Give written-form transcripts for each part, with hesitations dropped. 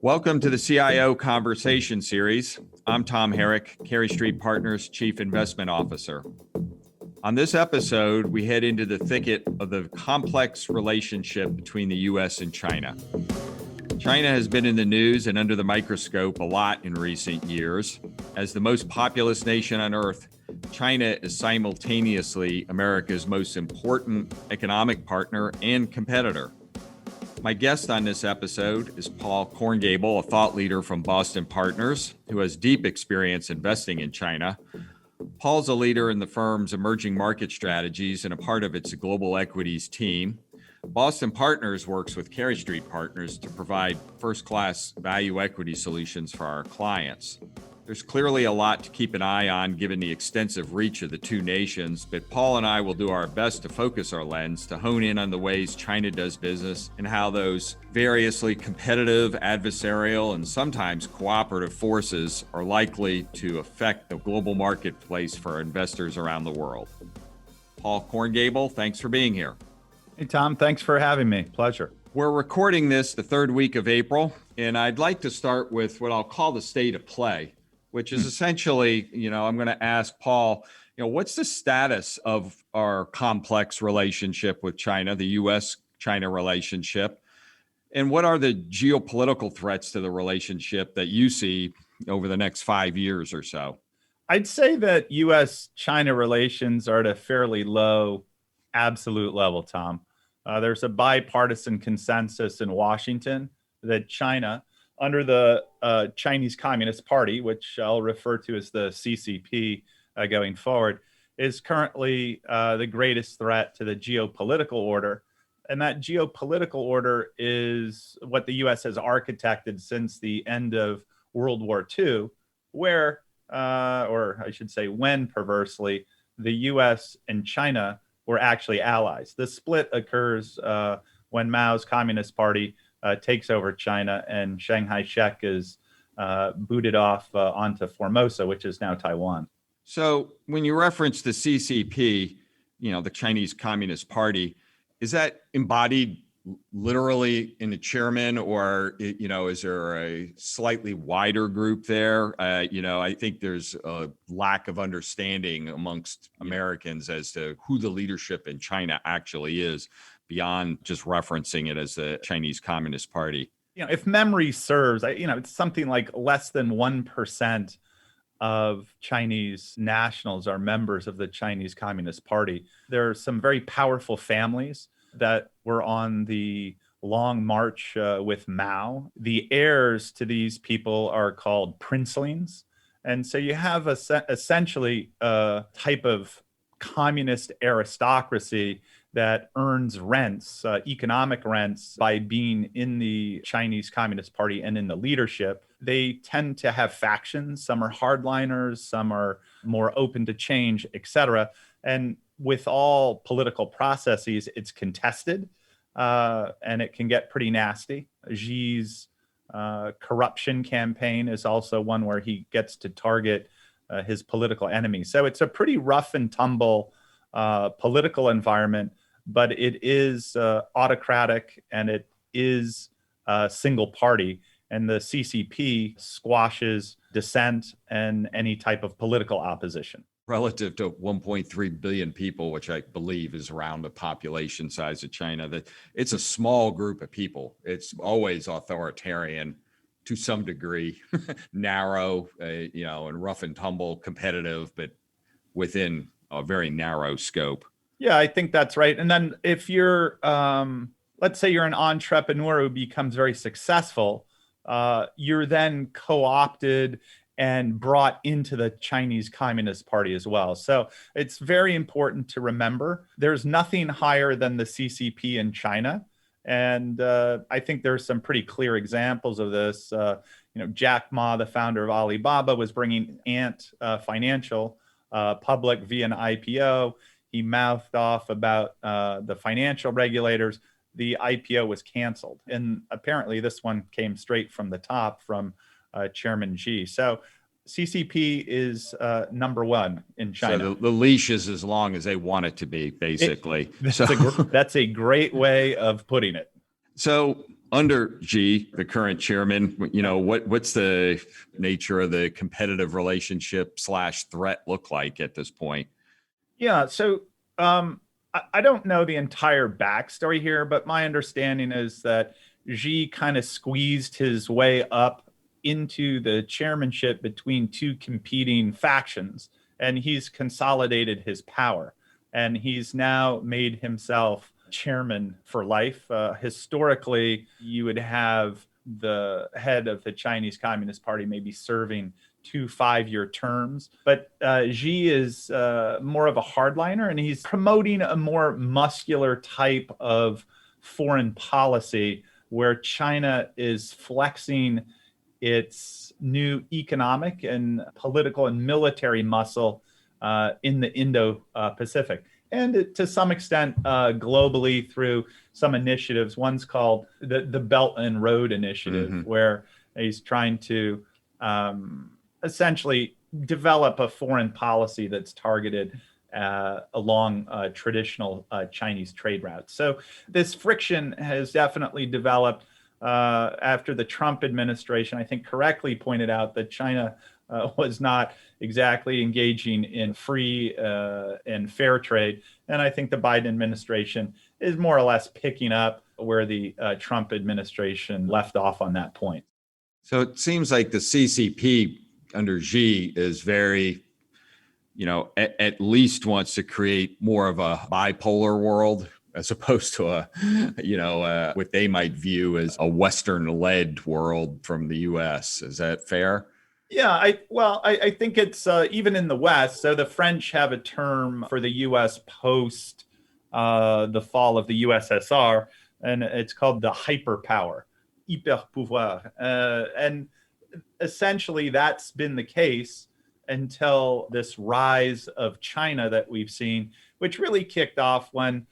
Welcome to the CIO Conversation Series. I'm Tom Herrick, Cary Street Partners Chief Investment Officer. On this episode, we head into the thicket of the complex relationship between the U.S. and China. China has been in the news and under the microscope a lot in recent years. As the most populous nation on earth, China is simultaneously America's most important economic partner and competitor. My guest on this episode is Paul Korngiebel, a thought leader from Boston Partners, who has deep experience investing in China. Paul's a leader in the firm's emerging market strategies and a part of its global equities team. Boston Partners works with Cary Street Partners to provide first-class value equity solutions for our clients. There's clearly a lot to keep an eye on given the extensive reach of the two nations, but Paul and I will do our best to focus our lens to hone in on the ways China does business and how those variously competitive, adversarial, and sometimes cooperative forces are likely to affect the global marketplace for investors around the world. Paul Korngiebel, thanks for being here. Hey, Tom, thanks for having me. Pleasure. We're recording this the third week of April, and I'd like to start with what I'll call the state of play, which is essentially, I'm going to ask Paul, what's the status of our complex relationship with China, the U.S.-China relationship, and what are the geopolitical threats to the relationship that you see over the next 5 years or so? I'd say that U.S.-China relations are at a fairly low absolute level, Tom. There's a bipartisan consensus in Washington that China, under the Chinese Communist Party, which I'll refer to as the CCP going forward, is currently the greatest threat to the geopolitical order. And that geopolitical order is what the U.S. has architected since the end of World War II, where, or I should say when perversely, the U.S. and China were actually allies. The split occurs when Mao's Communist Party takes over China, and Chiang Kai-shek is booted off onto Formosa, which is now Taiwan. So when you reference the CCP, the Chinese Communist Party, is that embodied literally in the chairman, or, is there a slightly wider group there? I think there's a lack of understanding amongst Americans as to who the leadership in China actually is, beyond just referencing it as the Chinese Communist Party. If memory serves, it's something like less than 1% of Chinese nationals are members of the Chinese Communist Party. There are some very powerful families that were on the long march with Mao. The heirs to these people are called princelings. And so you have essentially a type of communist aristocracy that earns rents, economic rents, by being in the Chinese Communist Party and in the leadership. They tend to have factions. Some are hardliners, some are more open to change, et cetera. And with all political processes, it's contested, and it can get pretty nasty. Xi's corruption campaign is also one where he gets to target his political enemies. So it's a pretty rough and tumble political environment, but it is autocratic and it is single party. And the CCP squashes dissent and any type of political opposition. Relative to 1.3 billion people, which I believe is around the population size of China, that it's a small group of people. It's always authoritarian to some degree, narrow, and rough and tumble, competitive, but within a very narrow scope. Yeah, I think that's right. And then if you're, let's say you're an entrepreneur who becomes very successful, you're then co-opted and brought into the Chinese Communist Party as well. So it's very important to remember there's nothing higher than the CCP in China. And I think there's some pretty clear examples of this. Jack Ma, the founder of Alibaba, was bringing Ant Financial public via an IPO. He mouthed off about the financial regulators. The IPO was canceled. And apparently this one came straight from the top from Chairman Xi. So CCP is number one in China. So the leash is as long as they want it to be, basically. That's a great way of putting it. So under Xi, the current chairman, what's the nature of the competitive relationship / threat look like at this point? Yeah, so I don't know the entire backstory here, but my understanding is that Xi kind of squeezed his way up into the chairmanship between two competing factions, and he's consolidated his power. And he's now made himself chairman for life. Historically, you would have the head of the Chinese Communist Party maybe serving 2 5-year terms. But Xi is more of a hardliner, and he's promoting a more muscular type of foreign policy where China is flexing its new economic and political and military muscle in the Indo-Pacific. And to some extent, globally through some initiatives. One's called the Belt and Road Initiative, where he's trying to essentially develop a foreign policy that's targeted along traditional Chinese trade routes. So this friction has definitely developed after the Trump administration, I think, correctly pointed out that China was not exactly engaging in free and fair trade. And I think the Biden administration is more or less picking up where the Trump administration left off on that point. So it seems like the CCP under Xi is very, at least wants to create more of a bipolar world as opposed to what they might view as a Western-led world from the U.S. Is that fair? Yeah, I think it's even in the West. So the French have a term for the U.S. post the fall of the USSR, and it's called the hyperpower, hyperpouvoir. And essentially that's been the case until this rise of China that we've seen, which really kicked off when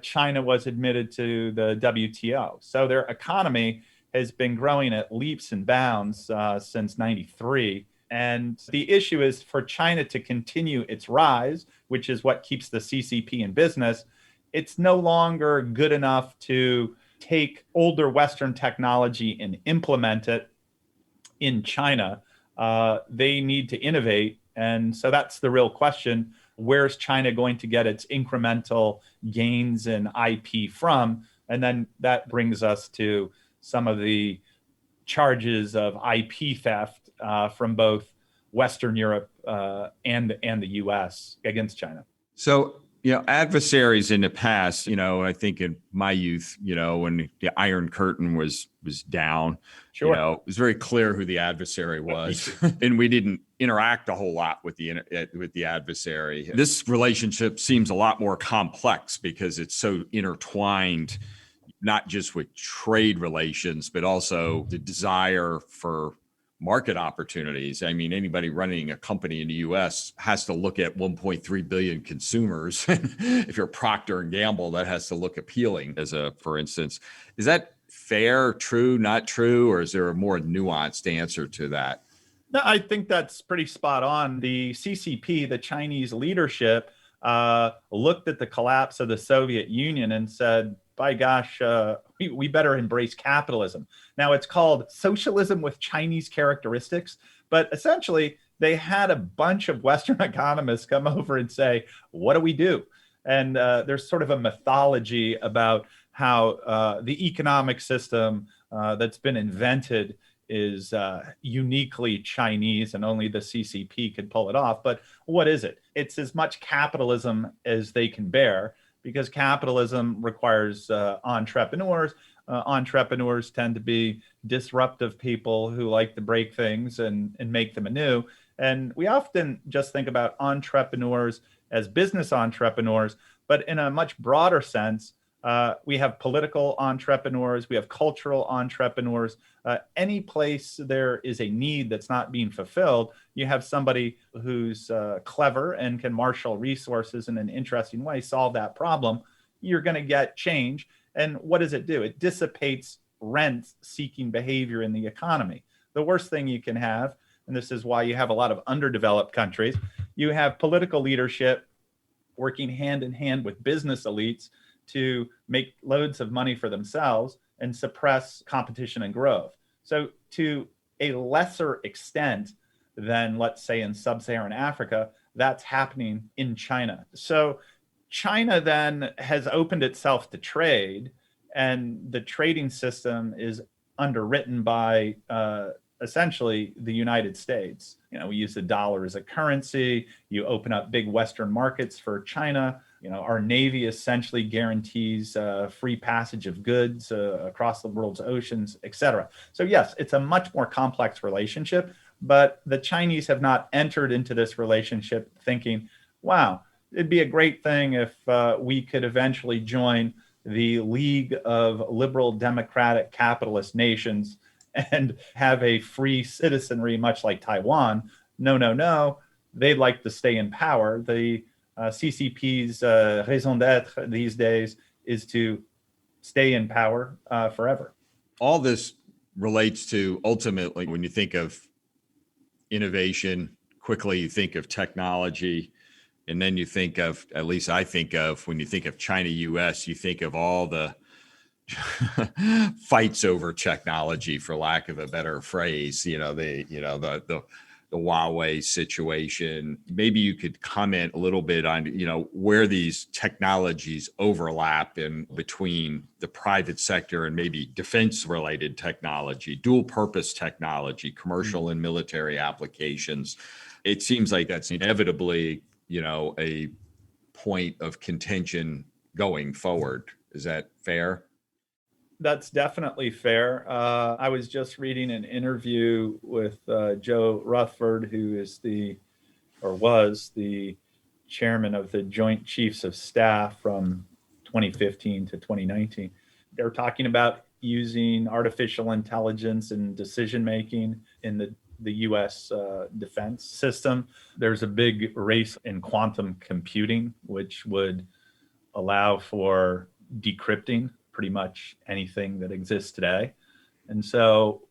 China was admitted to the WTO. So their economy has been growing at leaps and bounds since 93. And the issue is for China to continue its rise, which is what keeps the CCP in business. It's no longer good enough to take older Western technology and implement it in China. They need to innovate. And so that's the real question. Where's China going to get its incremental gains in IP from? And then that brings us to some of the charges of IP theft from both Western Europe and the US against China. So, adversaries in the past, I think in my youth, when the Iron Curtain was down, Sure. It was very clear who the adversary was, and we didn't interact a whole lot with the adversary. This relationship seems a lot more complex because it's so intertwined, not just with trade relations, but also the desire for market opportunities. I mean, anybody running a company in the U.S. has to look at 1.3 billion consumers. If you're Procter and Gamble, that has to look appealing for instance. Is that fair, true, not true, or is there a more nuanced answer to that? No, I think that's pretty spot on. The CCP, the Chinese leadership, looked at the collapse of the Soviet Union and said, by gosh, we better embrace capitalism. Now, it's called socialism with Chinese characteristics, but essentially they had a bunch of Western economists come over and say, what do we do? And there's sort of a mythology about how the economic system that's been invented is uniquely Chinese and only the CCP could pull it off. But what is it? It's as much capitalism as they can bear, because capitalism requires entrepreneurs. Entrepreneurs tend to be disruptive people who like to break things and make them anew. And we often just think about entrepreneurs as business entrepreneurs, but in a much broader sense, we have political entrepreneurs, we have cultural entrepreneurs. Any place there is a need that's not being fulfilled, you have somebody who's clever and can marshal resources in an interesting way, solve that problem. You're going to get change. And what does it do? It dissipates rent-seeking behavior in the economy. The worst thing you can have, and this is why you have a lot of underdeveloped countries, you have political leadership working hand in hand with business elites to make loads of money for themselves and suppress competition and growth. So to a lesser extent than, let's say, in sub-Saharan Africa, that's happening in China. So China then has opened itself to trade, and the trading system is underwritten by essentially the United States. We use the dollar as a currency. You open up big Western markets for China. Our Navy essentially guarantees free passage of goods across the world's oceans, et cetera. So yes, it's a much more complex relationship, but the Chinese have not entered into this relationship thinking, wow, it'd be a great thing if we could eventually join the League of Liberal Democratic Capitalist Nations and have a free citizenry, much like Taiwan. No. They'd like to stay in power. The CCP's raison d'etre these days is to stay in power forever. All this relates to, ultimately, when you think of innovation, quickly you think of technology. And then you think of, at least I think of, when you think of China, US, you think of all the fights over technology, for lack of a better phrase, the Huawei situation. Maybe you could comment a little bit on, where these technologies overlap in between the private sector and maybe defense related technology, dual purpose technology, commercial and military applications. It seems like that's inevitably a point of contention going forward. Is that fair? That's definitely fair. I was just reading an interview with Joe Rutherford, who was the chairman of the Joint Chiefs of Staff from 2015 to 2019. They're talking about using artificial intelligence in decision making in the U.S. defense system. There's a big race in quantum computing, which would allow for decrypting pretty much anything that exists today. And so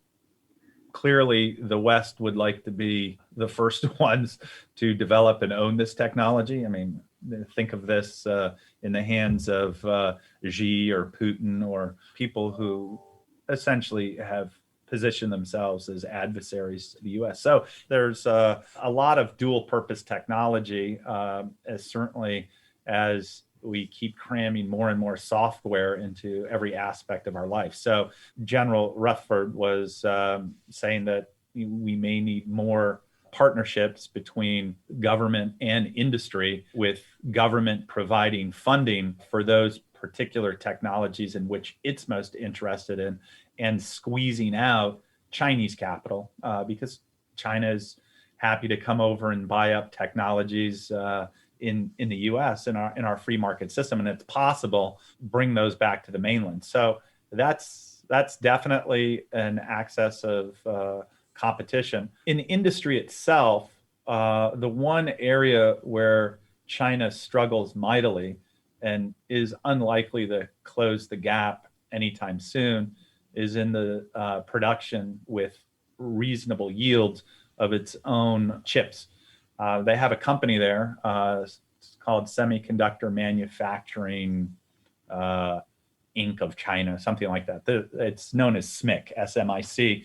clearly the West would like to be the first ones to develop and own this technology. I mean, think of this in the hands of Xi or Putin, or people who essentially have positioned themselves as adversaries to the US. So there's a lot of dual purpose technology, as certainly as we keep cramming more and more software into every aspect of our life. So General Rutherford was saying that we may need more partnerships between government and industry, with government providing funding for those particular technologies in which it's most interested in, and squeezing out Chinese capital, because China is happy to come over and buy up technologies in the U.S. in our free market system, and it's possible bring those back to the mainland. So that's definitely an access of competition. In industry itself, the one area where China struggles mightily and is unlikely to close the gap anytime soon is in the production with reasonable yields of its own chips. They have a company there, it's called Semiconductor Manufacturing Inc. of China, something like that. It's known as SMIC, S-M-I-C.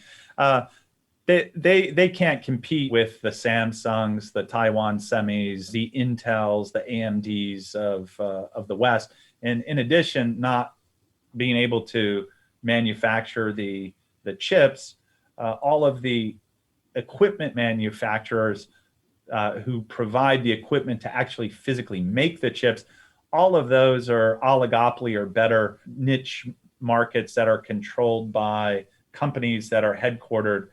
They can't compete with the Samsungs, the Taiwan Semis, the Intels, the AMDs of the West. And in addition, not being able to manufacture the chips, all of the equipment manufacturers who provide the equipment to actually physically make the chips, all of those are oligopoly or better niche markets that are controlled by companies that are headquartered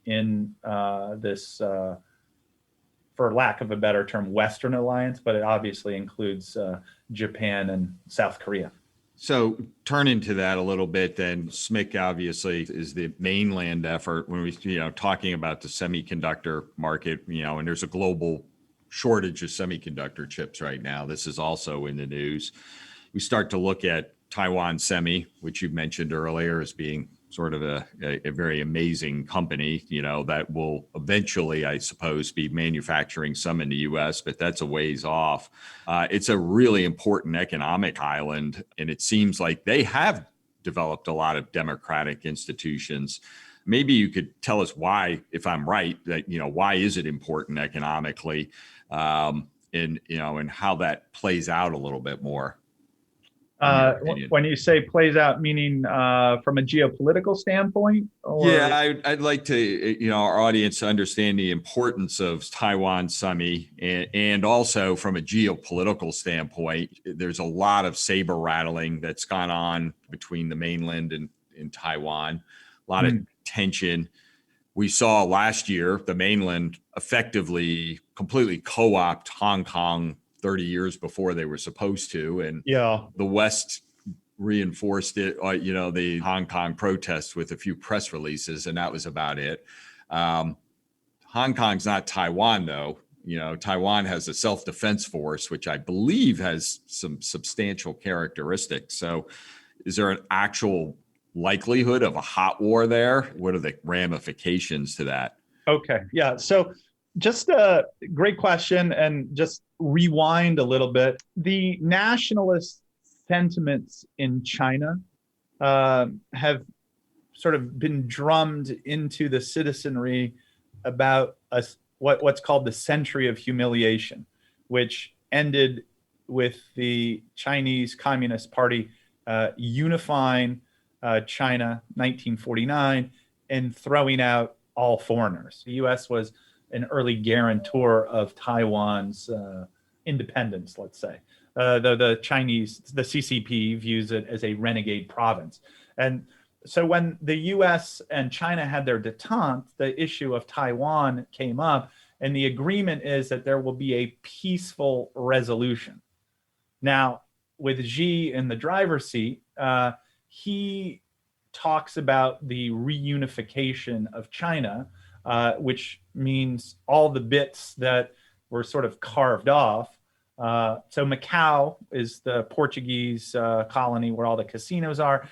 in this, for lack of a better term, Western alliance, but it obviously includes Japan and South Korea. So turning to that a little bit, then SMIC obviously is the mainland effort when we, talking about the semiconductor market, and there's a global shortage of semiconductor chips right now. This is also in the news. We start to look at Taiwan Semi, which you mentioned earlier as being sort of a very amazing company, that will eventually, I suppose, be manufacturing some in the US, but that's a ways off. It's a really important economic island, and it seems like they have developed a lot of democratic institutions. Maybe you could tell us why, if I'm right, that, why is it important economically, and how that plays out a little bit more, in your opinion. When you say plays out, meaning from a geopolitical standpoint? Or? Yeah, I'd like to, our audience to understand the importance of Taiwan Sumi, and also from a geopolitical standpoint, there's a lot of saber rattling that's gone on between the mainland and Taiwan, a lot of tension. We saw last year the mainland effectively completely co-opt Hong Kong 30 years before they were supposed to. And the West reinforced it, the Hong Kong protests with a few press releases, and that was about it. Hong Kong's not Taiwan, though. Taiwan has a self-defense force, which I believe has some substantial characteristics. So is there an actual likelihood of a hot war there? What are the ramifications to that? Okay. Yeah. So just a great question, and just rewind a little bit. The nationalist sentiments in China have sort of been drummed into the citizenry about what's called the Century of Humiliation, which ended with the Chinese Communist Party unifying China 1949 and throwing out all foreigners. The U.S. was an early guarantor of Taiwan's independence, let's say. The Chinese, the CCP views it as a renegade province. And so when the US and China had their detente, the issue of Taiwan came up, and the agreement is that there will be a peaceful resolution. Now, with Xi in the driver's seat, he talks about the reunification of China, which means all the bits that were sort of carved off. So Macau is the Portuguese colony where all the casinos are.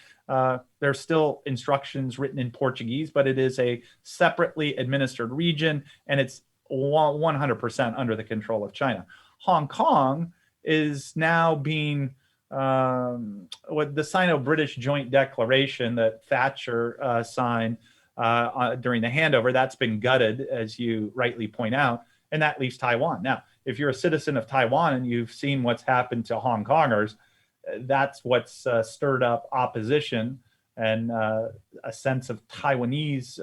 There's still instructions written in Portuguese, but it is a separately administered region, and it's 100% under the control of China. Hong Kong is now being with the Sino-British joint declaration that Thatcher signed during the handover. That's been gutted, as you rightly point out, and that leaves Taiwan. Now, if you're a citizen of Taiwan and you've seen what's happened to Hong Kongers, that's what's stirred up opposition and a sense of Taiwanese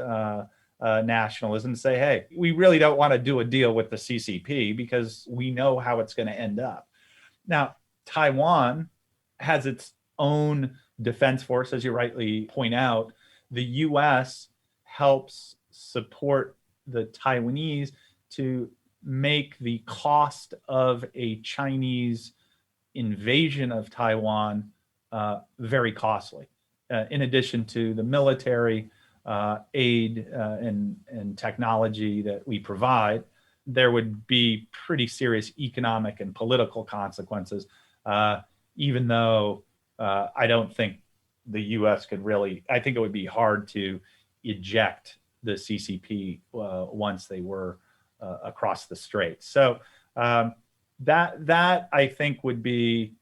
nationalism. Say, hey, we really don't want to do a deal with the CCP because we know how it's going to end up. Now, Taiwan has its own defense force, as you rightly point out. The U.S. helps support the Taiwanese to make the cost of a Chinese invasion of Taiwan very costly. In addition to the military aid and technology that we provide, there would be pretty serious economic and political consequences, even though I don't think the U.S. could really, I think it would be hard to eject the CCP once they were across the strait. So that I think would be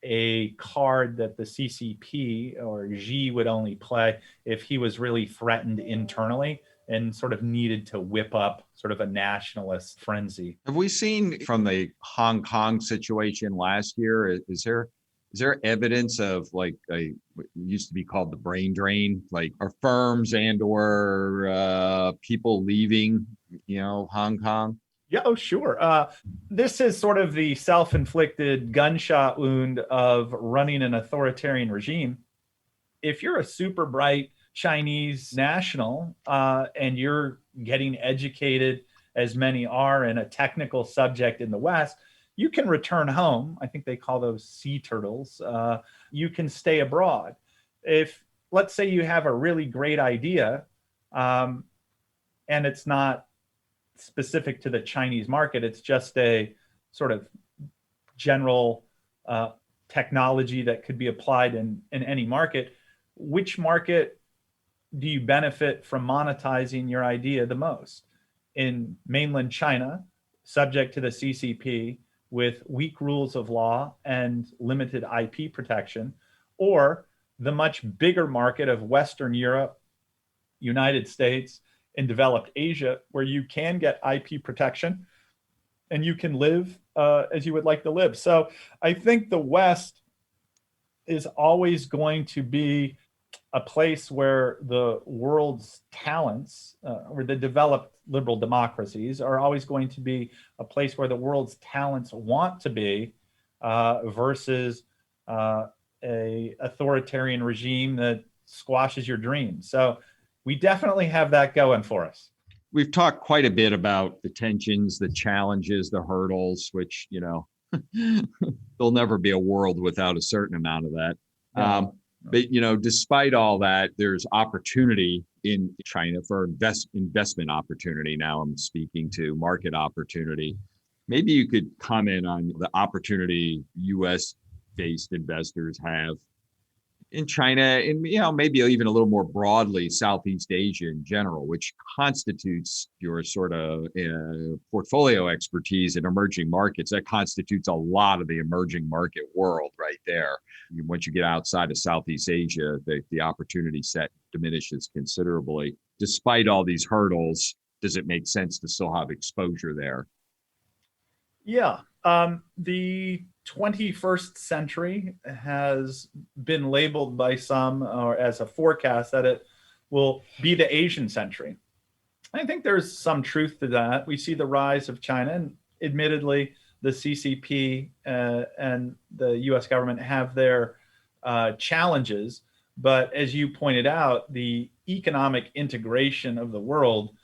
a card that the CCP or Xi would only play if he was really threatened internally and sort of needed to whip up sort of a nationalist frenzy. Have we seen from the Hong Kong situation last year, is there evidence of like what used to be called the brain drain, like are firms and or people leaving, Hong Kong? Yeah, oh, sure. This is sort of the self-inflicted gunshot wound of running an authoritarian regime. If you're a super bright Chinese national and you're getting educated, as many are, in a technical subject in the West, you can return home. I think they call those sea turtles. You can stay abroad. If, let's say, you have a really great idea and it's not specific to the Chinese market, it's just a sort of general technology that could be applied in any market. Which market do you benefit from monetizing your idea the most? In mainland China, subject to the CCP, with weak rules of law and limited IP protection, or the much bigger market of Western Europe, United States, and developed Asia, where you can get IP protection and you can live as you would like to live. So I think the West is always going to be a place where the world's talents, or the developed liberal democracies, are always going to be a place where the world's talents want to be, versus a authoritarian regime that squashes your dreams. So we definitely have that going for us. We've talked quite a bit about the tensions, the challenges, the hurdles, which, there'll never be a world without a certain amount of that. Yeah. But, despite all that, there's opportunity in China for investment opportunity. Now I'm speaking to market opportunity. Maybe you could comment on the opportunity U.S.-based investors have in China and, maybe even a little more broadly, Southeast Asia in general, which constitutes your sort of portfolio expertise in emerging markets. That constitutes a lot of the emerging market world right there. Once you get outside of Southeast Asia, the opportunity set diminishes considerably. Despite all these hurdles, does it make sense to still have exposure there? Yeah. The 21st century has been labeled by some or as a forecast that it will be the Asian century. I think there's some truth to that. We see the rise of China, and admittedly, the CCP and the US government have their challenges. But as you pointed out, the economic integration of the world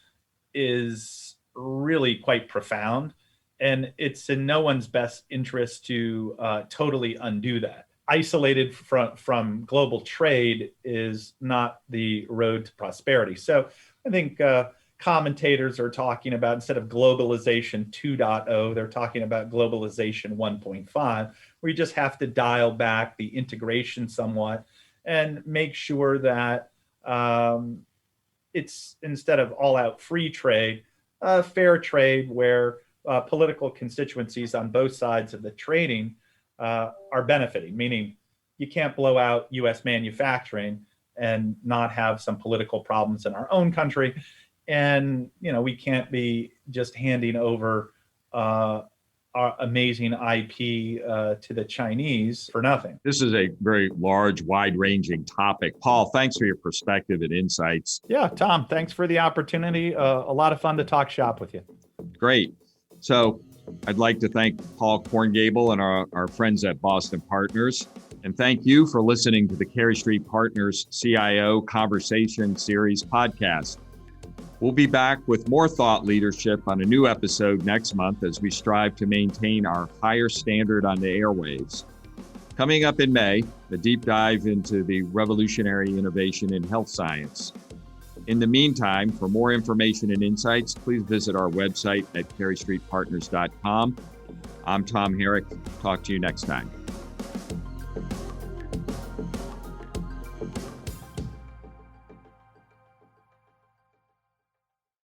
is really quite profound. And it's in no one's best interest to totally undo that. Isolated from global trade is not the road to prosperity. So I think commentators are talking about, instead of globalization 2.0, they're talking about globalization 1.5, where you just have to dial back the integration somewhat and make sure that it's, instead of all-out free trade, fair trade where political constituencies on both sides of the trading are benefiting, meaning you can't blow out US manufacturing and not have some political problems in our own country. And, we can't be just handing over our amazing IP to the Chinese for nothing. This is a very large, wide-ranging topic. Paul, thanks for your perspective and insights. Yeah, Tom, thanks for the opportunity. A lot of fun to talk shop with you. Great. So I'd like to thank Paul Korngable and our friends at Boston Partners. And thank you for listening to the Cary Street Partners CIO Conversation Series podcast. We'll be back with more thought leadership on a new episode next month as we strive to maintain our higher standard on the airwaves. Coming up in May, a deep dive into the revolutionary innovation in health science. In the meantime, for more information and insights, please visit our website at carystreetpartners.com. I'm Tom Herrick. Talk to you next time.